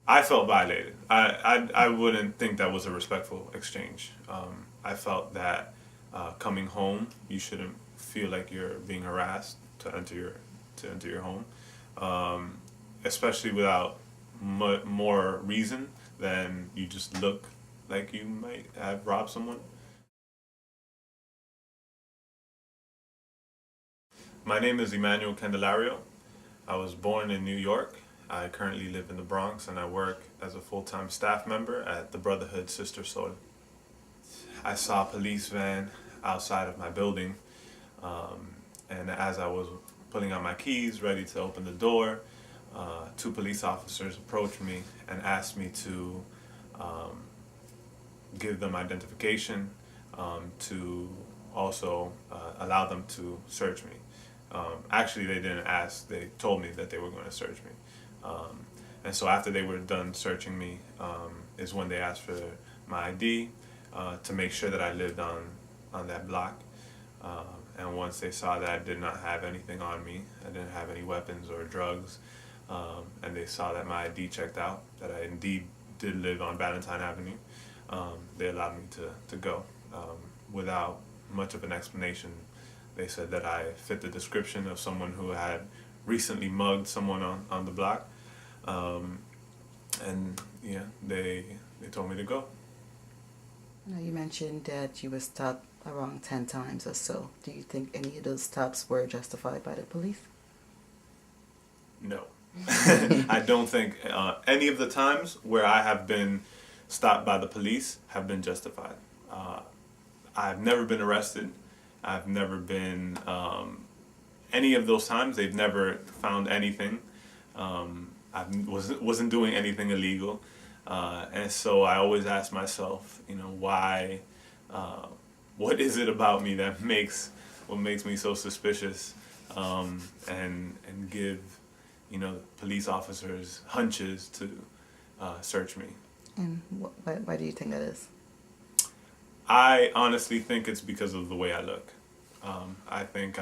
I felt violated. I wouldn't think that was a respectful exchange. I felt that coming home, you shouldn't feel like you're being harassed to enter your home, um, especially without more reason than you just look like you might have robbed someone. My name is Emanuel Candelario. I was born in New York. I currently live in the Bronx and I work as a full-time staff member at the Brotherhood Sister Sol. I saw a police van outside of my building, um, and as I was pulling out my keys, ready to open the door, two police officers approached me and asked me to um, give them identification, to also allow them to search me. Actually, they didn't ask, they told me that they were going to search me. Um, and so after they were done searching me, is when they asked for my ID to make sure that I lived on that block. And once they saw that I did not have anything on me, I didn't have any weapons or drugs, and they saw that my ID checked out, that I indeed did live on Valentine Avenue, they allowed me to go without much of an explanation. They said that I fit the description of someone who had recently mugged someone on the block. Um, and yeah, they told me to go. Now, you mentioned that you were stopped around 10 times or so. Do you think any of those stops were justified by the police? No. I don't think any of the times where I have been stopped by the police have been justified. I've never been arrested. I've never been, any of those times, they've never found anything. I wasn't doing anything illegal. And so I always ask myself, why, what is it about me that what makes me so suspicious, and give, police officers hunches to search me. And why do you think that is? I honestly think it's because of the way I look. I think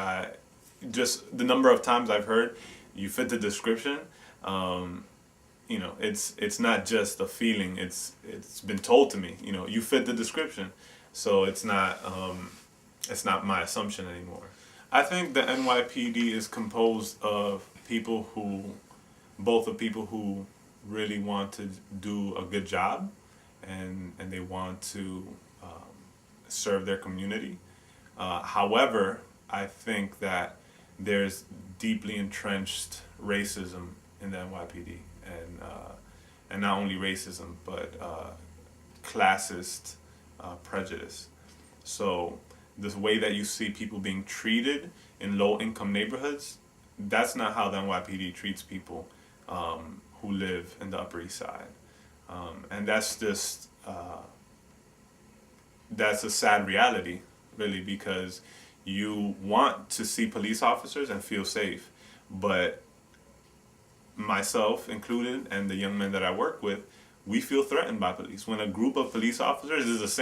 just the number of times I've heard you fit the description. It's not just a feeling. It's been told to me. You fit the description, so it's not my assumption anymore. I think the NYPD is composed of people both of people who really want to do a good job, and they want to serve their community. However, I think that there's deeply entrenched racism in the NYPD, and not only racism, but classist prejudice. So this way that you see people being treated in low-income neighborhoods, that's not how the NYPD treats people who live in the Upper East Side, and that's a sad reality, really, because you want to see police officers and feel safe, but myself included and the young men that I work with, we feel threatened by police. When a group of police officers is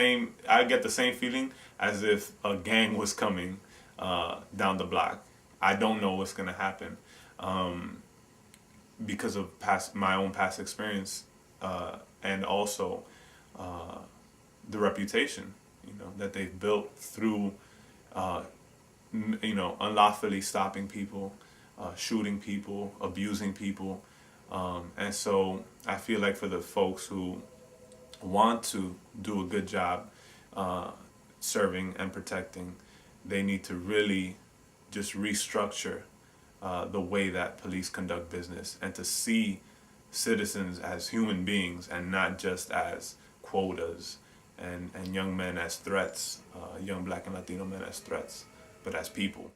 I get the same feeling as if a gang was coming down the block. I don't know what's gonna happen because of my own past experience, and also the reputation, that they've built through, unlawfully stopping people, shooting people, abusing people. And so I feel like for the folks who want to do a good job serving and protecting, they need to really just restructure the way that police conduct business, and to see citizens as human beings and not just as quotas, and young men as threats, young Black and Latino men as threats, but as people.